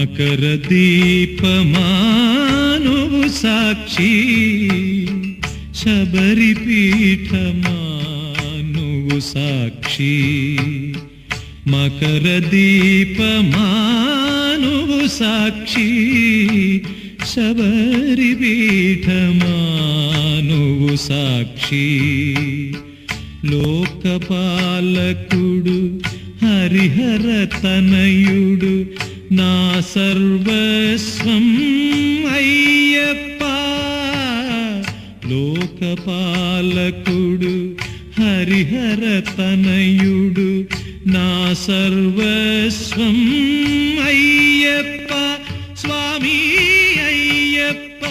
మకర దీపమానువు సాక్షి శబరి పీఠమానువు సాక్షి మకర దీపమానువు సాక్షి శబరి పీఠమానువు సాక్షి లోకపాలకుడు హరిహర తనయుడు నా సర్వస్వం అయ్యప్ప లోకపాలకుడు హరిహర తనయుడు నా సర్వస్వం అయ్యప్ప స్వామి అయ్యప్ప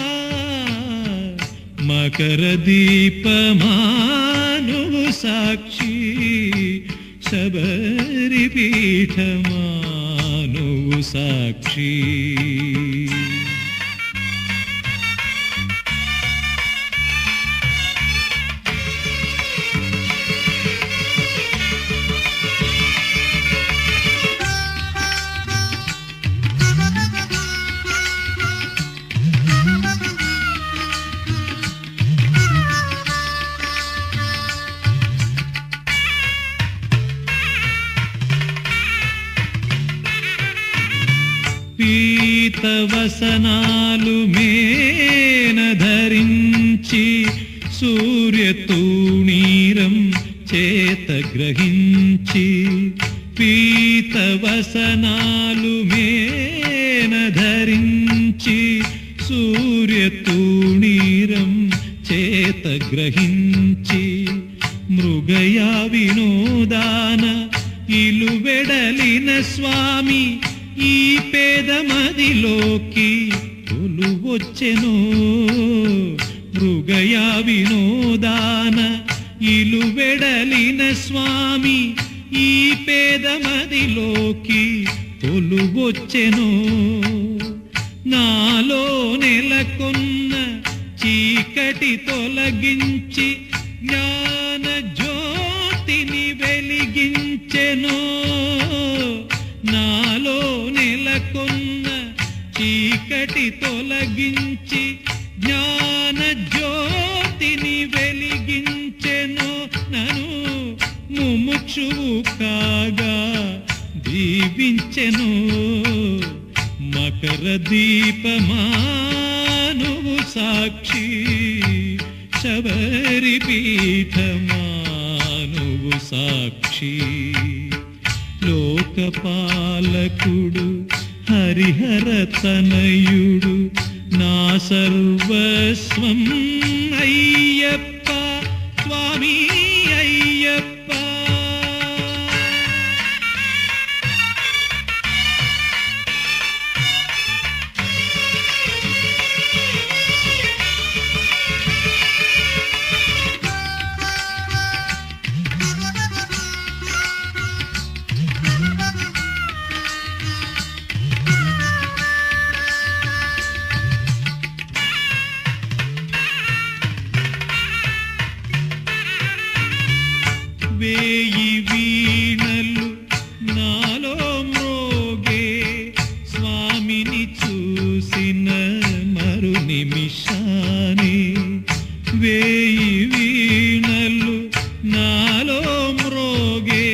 మకర దీపమానువు సాక్షి శబరి పీఠమానువు సాక్షి పీతవసనాలు మేన ధరించి సూర్యతూణీరం చేత గ్రహించి పీతవసనాలు మేన ధరించి సూర్యతూణీరం చేత గ్రహించి మృగయా వినోదాన ఇలువెడలిన స్వామి ఈ పేదమదిలోకి కొలువొచ్చెనో మృగయా వినోదాన ఇలువెడలిన స్వామి ఈ పేదమదిలోకి కొలువొచ్చెనో నాలో నెలకొన్న చీకటి తొలగించి జ్ఞాన జ్యోతిని వెలిగించెనో నాలో నెలకొన్న చీకటి తొలగించి జ్ఞాన జ్యోతిని వెలిగించెను నను ముముక్షువు కాగా దీవించెను మకర దీపమానువు సాక్షి శబరి పీఠమానువు సాక్షి లోకపాలకుడు హరిహర తనయుడు నా సర్వస్వం అయ్యప్ప స్వామి అయ్యప్ప వేయి వీణలు నాలో మ్రోగే స్వామిని చూసిన మరు నిమిషాని వేయి వీణలు నాలో మ్రోగే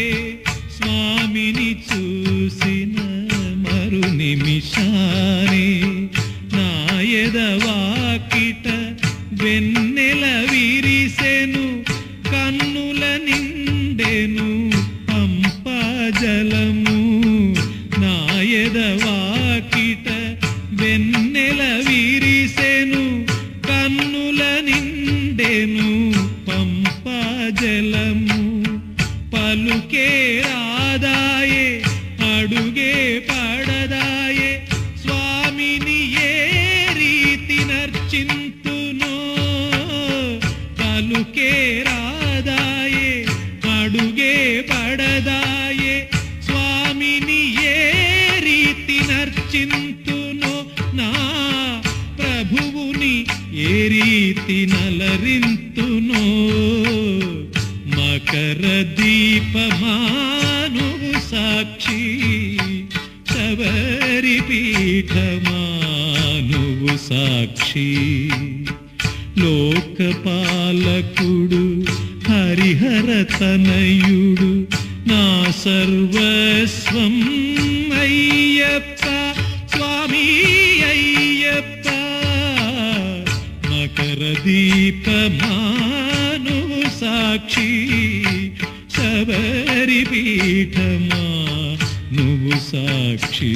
స్వామిని చూసిన మరు నిమిషాని నా ఎదవాకిట వెన్నెల విరిసెను కన్నుల నిండెను పంపా జలము నా ఎదవాకిట వెన్నెల విరిసెను కన్నుల నిండెను పంపా జలము పలుకే రాదాయే అడుగే పడదాయే స్వామిని ఏ రీతి నర్చింతునో పలుకే రాదాయే అడుగే పడదాయే స్వామిని ఏ రీతి నర్చింతునో నా ప్రభువుని ఏ రీతి నలరింతునో మకర దీపమానువు సాక్షి శబరి శబరి పీఠమా నువ్వు సాక్షి. లోకపాలకుడు హరిహర తనయుడు నా సర్వస్వం అయ్యప్ప స్వామి అయ్యప్ప. మకర దీపమాను సాక్షి శబరి పీఠమా నువ్వు సాక్షి.